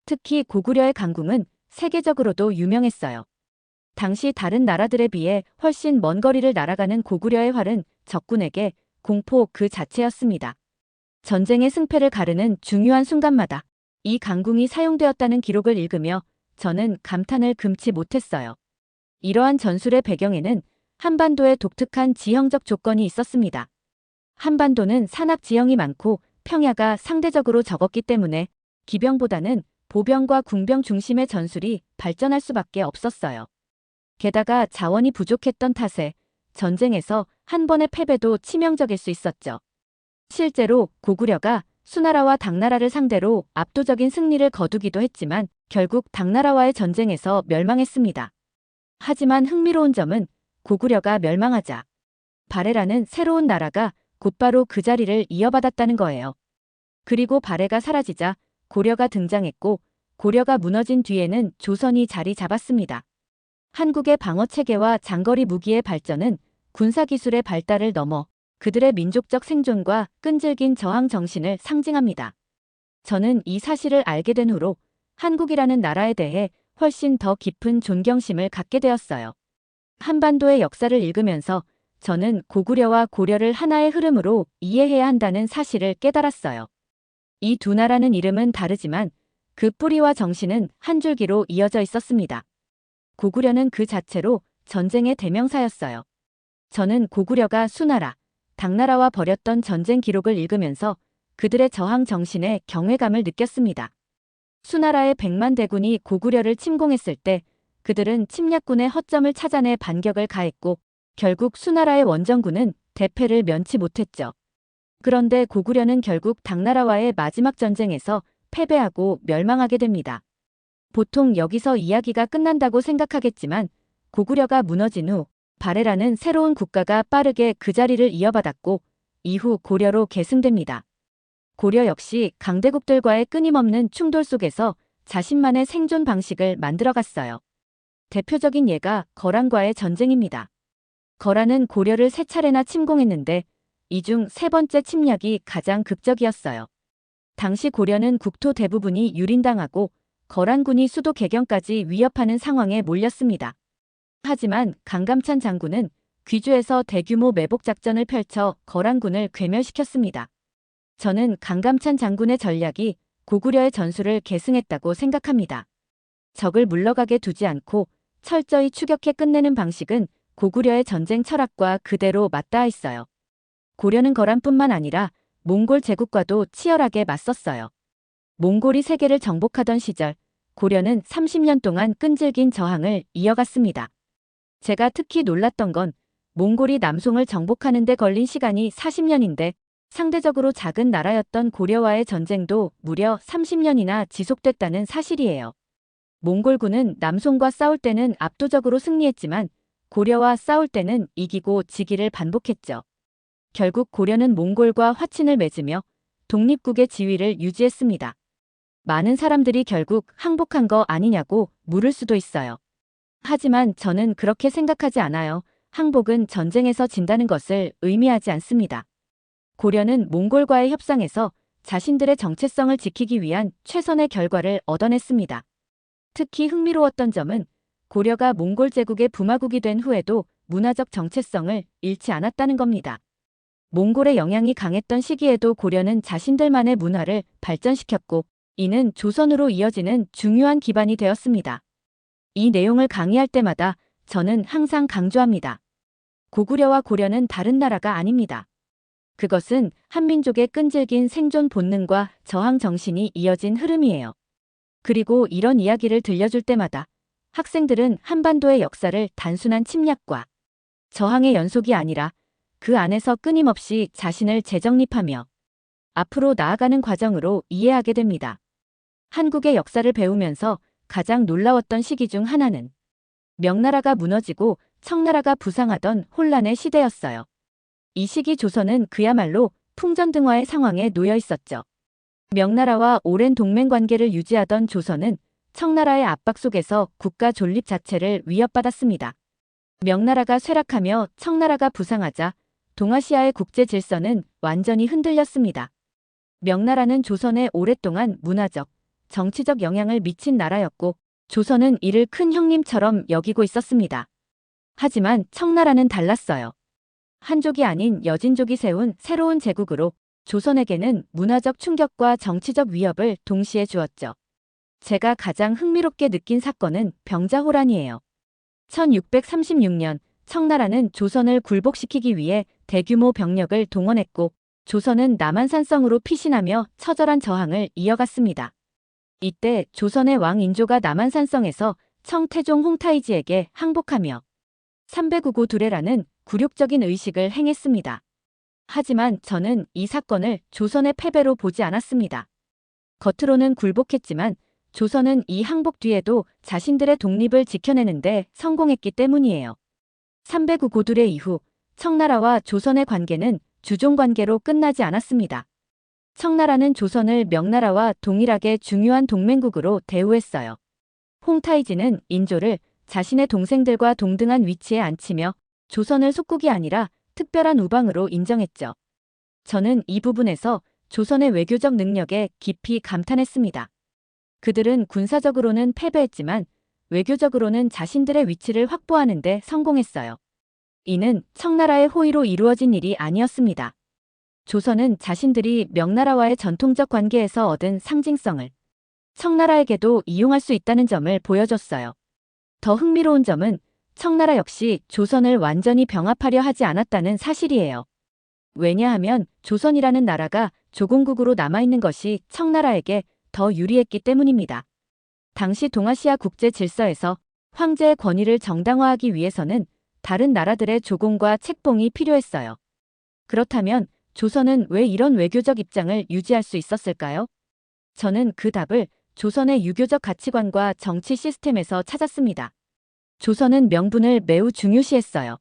특히 고구려의 강궁은 세계적으로도 유명했어요. 당시 다른 나라들에 비해 훨씬 먼 거리를 날아가는 고구려의 활은 적군에게 공포 그 자체였습니다. 전쟁의 승패를 가르는 중요한 순간마다 이 강궁이 사용되었다는 기록을 읽으며 저는 감탄을 금치 못했어요. 이러한 전술의 배경에는 한반도의 독특한 지형적 조건이 있었습니다. 한반도는 산악 지형이 많고 평야가 상대적으로 적었기 때문에 기병보다는 보병과 궁병 중심의 전술이 발전할 수밖에 없었어요. 게다가 자원이 부족했던 탓에 전쟁에서 한 번의 패배도 치명적일 수 있었죠. 실제로 고구려가 수나라와 당나라를 상대로 압도적인 승리를 거두기도 했지만 결국 당나라와의 전쟁에서 멸망했습니다. 하지만 흥미로운 점은 고구려가 멸망하자 발해라는 새로운 나라가 곧바로 그 자리를 이어받았다는 거예요. 그리고 발해가 사라지자 고려가 등장했고 고려가 무너진 뒤에는 조선이 자리 잡았습니다. 한국의 방어체계와 장거리 무기의 발전은 군사기술의 발달을 넘어 그들의 민족적 생존과 끈질긴 저항 정신을 상징합니다. 저는 이 사실을 알게 된 후로 한국이라는 나라에 대해 훨씬 더 깊은 존경심을 갖게 되었어요. 한반도의 역사를 읽으면서 저는 고구려와 고려를 하나의 흐름으로 이해해야 한다는 사실을 깨달았어요. 이 두 나라는 이름은 다르지만 그 뿌리와 정신은 한 줄기로 이어져 있었습니다. 고구려는 그 자체로 전쟁의 대명사였어요. 저는 고구려가 수나라, 당나라와 벌였던 전쟁 기록을 읽으면서 그들의 저항 정신에 경외감을 느꼈습니다. 수나라의 100만 대군이 고구려를 침공했을 때 그들은 침략군의 허점을 찾아내 반격을 가했고 결국 수나라의 원정군은 대패를 면치 못했죠. 그런데 고구려는 결국 당나라와의 마지막 전쟁에서 패배하고 멸망하게 됩니다. 보통 여기서 이야기가 끝난다고 생각하겠지만 고구려가 무너진 후 발해라는 새로운 국가가 빠르게 그 자리를 이어받았고 이후 고려로 계승됩니다. 고려 역시 강대국들과의 끊임없는 충돌 속에서 자신만의 생존 방식을 만들어갔어요. 대표적인 예가 거란과의 전쟁입니다. 거란은 고려를 3차례나 침공했는데 이 중 3번째 침략이 가장 극적이었어요. 당시 고려는 국토 대부분이 유린당하고 거란군이 수도 개경까지 위협하는 상황에 몰렸습니다. 하지만 강감찬 장군은 귀주에서 대규모 매복 작전을 펼쳐 거란군을 괴멸시켰습니다. 저는 강감찬 장군의 전략이 고구려의 전술을 계승했다고 생각합니다. 적을 물러가게 두지 않고 철저히 추격해 끝내는 방식은 고구려의 전쟁 철학과 그대로 맞닿아 있어요. 고려는 거란뿐만 아니라 몽골 제국과도 치열하게 맞섰어요. 몽골이 세계를 정복하던 시절 고려는 30년 동안 끈질긴 저항을 이어갔습니다. 제가 특히 놀랐던 건 몽골이 남송을 정복하는 데 걸린 시간이 40년인데 상대적으로 작은 나라였던 고려와의 전쟁도 무려 30년이나 지속됐다는 사실이에요. 몽골군은 남송과 싸울 때는 압도적으로 승리했지만 고려와 싸울 때는 이기고 지기를 반복했죠. 결국 고려는 몽골과 화친을 맺으며 독립국의 지위를 유지했습니다. 많은 사람들이 결국 항복한 거 아니냐고 물을 수도 있어요. 하지만 저는 그렇게 생각하지 않아요. 항복은 전쟁에서 진다는 것을 의미하지 않습니다. 고려는 몽골과의 협상에서 자신들의 정체성을 지키기 위한 최선의 결과를 얻어냈습니다. 특히 흥미로웠던 점은 고려가 몽골 제국의 부마국이 된 후에도 문화적 정체성을 잃지 않았다는 겁니다. 몽골의 영향이 강했던 시기에도 고려는 자신들만의 문화를 발전시켰고 이는 조선으로 이어지는 중요한 기반이 되었습니다. 이 내용을 강의할 때마다 저는 항상 강조합니다. 고구려와 고려는 다른 나라가 아닙니다. 그것은 한민족의 끈질긴 생존 본능과 저항 정신이 이어진 흐름이에요. 그리고 이런 이야기를 들려줄 때마다 학생들은 한반도의 역사를 단순한 침략과 저항의 연속이 아니라 그 안에서 끊임없이 자신을 재정립하며 앞으로 나아가는 과정으로 이해하게 됩니다. 한국의 역사를 배우면서 가장 놀라웠던 시기 중 하나는 명나라가 무너지고 청나라가 부상하던 혼란의 시대였어요. 이 시기 조선은 그야말로 풍전등화의 상황에 놓여 있었죠. 명나라와 오랜 동맹 관계를 유지하던 조선은 청나라의 압박 속에서 국가 존립 자체를 위협받았습니다. 명나라가 쇠락하며 청나라가 부상하자 동아시아의 국제 질서는 완전히 흔들렸습니다. 명나라는 조선에 오랫동안 문화적, 정치적 영향을 미친 나라였고 조선은 이를 큰 형님처럼 여기고 있었습니다. 하지만 청나라는 달랐어요. 한족이 아닌 여진족이 세운 새로운 제국으로 조선에게는 문화적 충격과 정치적 위협을 동시에 주었죠. 제가 가장 흥미롭게 느낀 사건은 병자호란이에요. 1636년 청나라는 조선을 굴복시키기 위해 대규모 병력을 동원했고 조선은 남한산성으로 피신하며 처절한 저항을 이어갔습니다. 이때 조선의 왕 인조가 남한산성에서 청태종 홍타이지에게 항복하며 삼배구고 두레라는 굴욕적인 의식을 행했습니다. 하지만 저는 이 사건을 조선의 패배로 보지 않았습니다. 겉으로는 굴복했지만 조선은 이 항복 뒤에도 자신들의 독립을 지켜내는데 성공했기 때문이에요. 삼배구고 두레 이후 청나라와 조선의 관계는 주종관계로 끝나지 않았습니다. 청나라는 조선을 명나라와 동일하게 중요한 동맹국으로 대우했어요. 홍타이지는 인조를 자신의 동생들과 동등한 위치에 앉히며 조선을 속국이 아니라 특별한 우방으로 인정했죠. 저는 이 부분에서 조선의 외교적 능력에 깊이 감탄했습니다. 그들은 군사적으로는 패배했지만 외교적으로는 자신들의 위치를 확보하는 데 성공했어요. 이는 청나라의 호의로 이루어진 일이 아니었습니다. 조선은 자신들이 명나라와의 전통적 관계에서 얻은 상징성을 청나라에게도 이용할 수 있다는 점을 보여줬어요. 더 흥미로운 점은 청나라 역시 조선을 완전히 병합하려 하지 않았다는 사실이에요. 왜냐하면 조선이라는 나라가 조공국으로 남아있는 것이 청나라에게 더 유리했기 때문입니다. 당시 동아시아 국제 질서에서 황제의 권위를 정당화하기 위해서는 다른 나라들의 조공과 책봉이 필요했어요. 그렇다면 조선은 왜 이런 외교적 입장을 유지할 수 있었을까요? 저는 그 답을 조선의 유교적 가치관과 정치 시스템에서 찾았습니다. 조선은 명분을 매우 중요시했어요.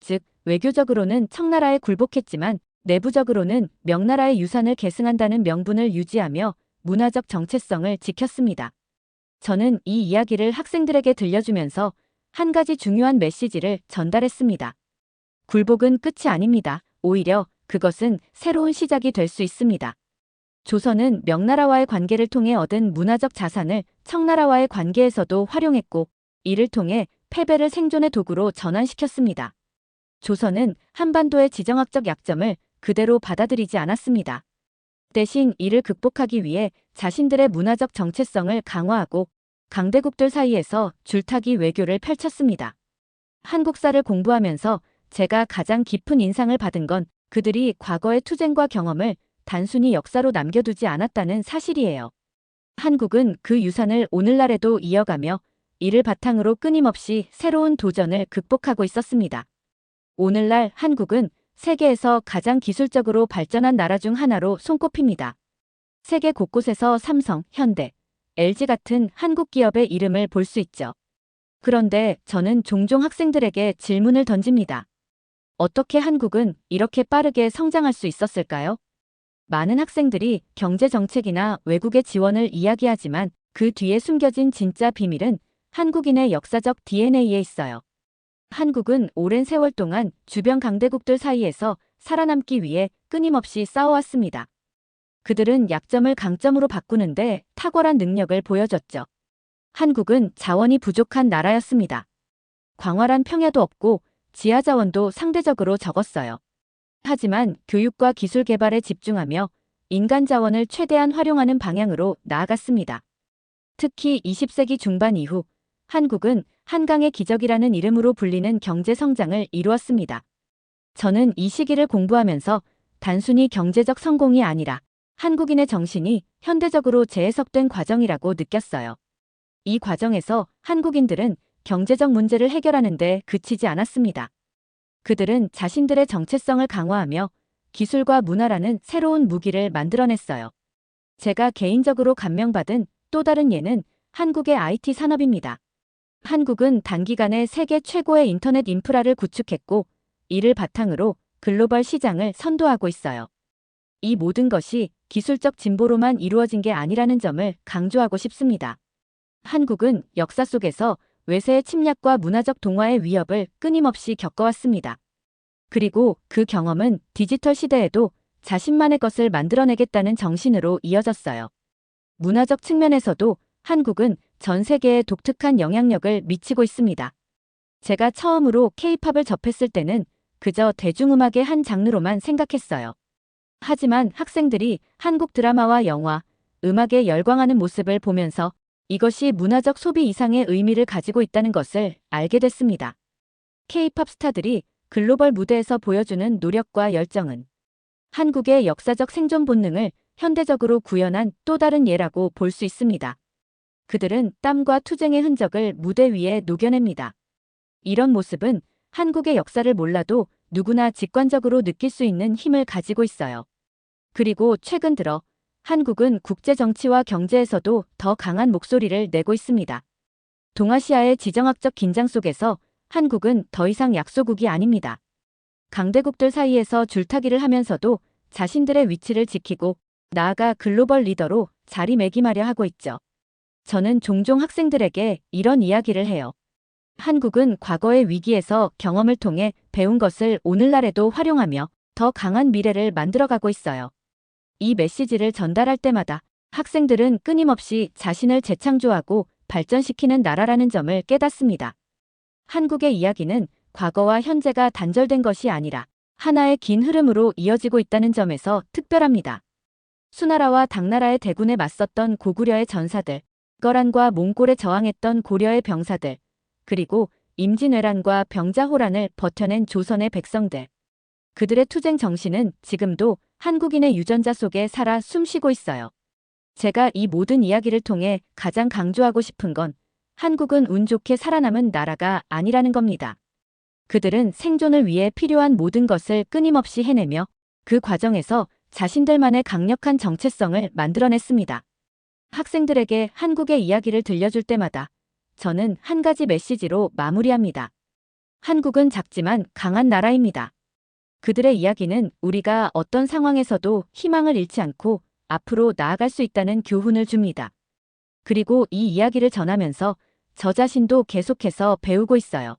즉, 외교적으로는 청나라에 굴복했지만 내부적으로는 명나라의 유산을 계승한다는 명분을 유지하며 문화적 정체성을 지켰습니다. 저는 이 이야기를 학생들에게 들려주면서 한 가지 중요한 메시지를 전달했습니다. 굴복은 끝이 아닙니다. 오히려 그것은 새로운 시작이 될 수 있습니다. 조선은 명나라와의 관계를 통해 얻은 문화적 자산을 청나라와의 관계에서도 활용했고, 이를 통해 패배를 생존의 도구로 전환시켰습니다. 조선은 한반도의 지정학적 약점을 그대로 받아들이지 않았습니다. 대신 이를 극복하기 위해 자신들의 문화적 정체성을 강화하고 강대국들 사이에서 줄타기 외교를 펼쳤습니다. 한국사를 공부하면서 제가 가장 깊은 인상을 받은 건 그들이 과거의 투쟁과 경험을 단순히 역사로 남겨두지 않았다는 사실이에요. 한국은 그 유산을 오늘날에도 이어가며 이를 바탕으로 끊임없이 새로운 도전을 극복하고 있었습니다. 오늘날 한국은 세계에서 가장 기술적으로 발전한 나라 중 하나로 손꼽힙니다. 세계 곳곳에서 삼성, 현대, LG 같은 한국 기업의 이름을 볼 수 있죠. 그런데 저는 종종 학생들에게 질문을 던집니다. 어떻게 한국은 이렇게 빠르게 성장할 수 있었을까요? 많은 학생들이 경제 정책이나 외국의 지원을 이야기하지만 그 뒤에 숨겨진 진짜 비밀은 한국인의 역사적 DNA에 있어요. 한국은 오랜 세월 동안 주변 강대국들 사이에서 살아남기 위해 끊임없이 싸워왔습니다. 그들은 약점을 강점으로 바꾸는데 탁월한 능력을 보여줬죠. 한국은 자원이 부족한 나라였습니다. 광활한 평야도 없고 지하 자원도 상대적으로 적었어요. 하지만 교육과 기술 개발에 집중하며 인간 자원을 최대한 활용하는 방향으로 나아갔습니다. 특히 20세기 중반 이후 한국은 한강의 기적이라는 이름으로 불리는 경제 성장을 이루었습니다. 저는 이 시기를 공부하면서 단순히 경제적 성공이 아니라 한국인의 정신이 현대적으로 재해석된 과정이라고 느꼈어요. 이 과정에서 한국인들은 경제적 문제를 해결하는 데 그치지 않았습니다. 그들은 자신들의 정체성을 강화하며 기술과 문화라는 새로운 무기를 만들어냈어요. 제가 개인적으로 감명받은 또 다른 예는 한국의 IT 산업입니다. 한국은 단기간에 세계 최고의 인터넷 인프라를 구축했고, 이를 바탕으로 글로벌 시장을 선도하고 있어요. 이 모든 것이 기술적 진보로만 이루어진 게 아니라는 점을 강조하고 싶습니다. 한국은 역사 속에서 외세의 침략과 문화적 동화의 위협을 끊임없이 겪어왔습니다. 그리고 그 경험은 디지털 시대에도 자신만의 것을 만들어내겠다는 정신으로 이어졌어요. 문화적 측면에서도 한국은 전 세계에 독특한 영향력을 미치고 있습니다. 제가 처음으로 K-팝을 접했을 때는 그저 대중음악의 한 장르로만 생각했어요. 하지만 학생들이 한국 드라마와 영화, 음악에 열광하는 모습을 보면서 이것이 문화적 소비 이상의 의미를 가지고 있다는 것을 알게 됐습니다. K-팝 스타들이 글로벌 무대에서 보여주는 노력과 열정은 한국의 역사적 생존 본능을 현대적으로 구현한 또 다른 예라고 볼 수 있습니다. 그들은 땀과 투쟁의 흔적을 무대 위에 녹여냅니다. 이런 모습은 한국의 역사를 몰라도 누구나 직관적으로 느낄 수 있는 힘을 가지고 있어요. 그리고 최근 들어 한국은 국제 정치와 경제에서도 더 강한 목소리를 내고 있습니다. 동아시아의 지정학적 긴장 속에서 한국은 더 이상 약소국이 아닙니다. 강대국들 사이에서 줄타기를 하면서도 자신들의 위치를 지키고 나아가 글로벌 리더로 자리매김하려 하고 있죠. 저는 종종 학생들에게 이런 이야기를 해요. 한국은 과거의 위기에서 경험을 통해 배운 것을 오늘날에도 활용하며 더 강한 미래를 만들어가고 있어요. 이 메시지를 전달할 때마다 학생들은 끊임없이 자신을 재창조하고 발전시키는 나라라는 점을 깨닫습니다. 한국의 이야기는 과거와 현재가 단절된 것이 아니라 하나의 긴 흐름으로 이어지고 있다는 점에서 특별합니다. 수나라와 당나라의 대군에 맞섰던 고구려의 전사들, 거란과 몽골에 저항했던 고려의 병사들, 그리고 임진왜란과 병자호란을 버텨낸 조선의 백성들. 그들의 투쟁 정신은 지금도 한국인의 유전자 속에 살아 숨쉬고 있어요. 제가 이 모든 이야기를 통해 가장 강조하고 싶은 건 한국은 운 좋게 살아남은 나라가 아니라는 겁니다. 그들은 생존을 위해 필요한 모든 것을 끊임없이 해내며 그 과정에서 자신들만의 강력한 정체성을 만들어냈습니다. 학생들에게 한국의 이야기를 들려줄 때마다 저는 한 가지 메시지로 마무리합니다. 한국은 작지만 강한 나라입니다. 그들의 이야기는 우리가 어떤 상황에서도 희망을 잃지 않고 앞으로 나아갈 수 있다는 교훈을 줍니다. 그리고 이 이야기를 전하면서 저 자신도 계속해서 배우고 있어요.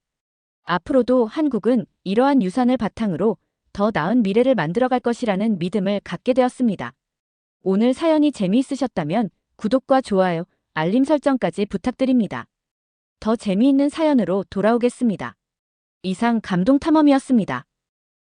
앞으로도 한국은 이러한 유산을 바탕으로 더 나은 미래를 만들어갈 것이라는 믿음을 갖게 되었습니다. 오늘 사연이 재미있으셨다면 구독과 좋아요, 알림 설정까지 부탁드립니다. 더 재미있는 사연으로 돌아오겠습니다. 이상 감동탐험이었습니다.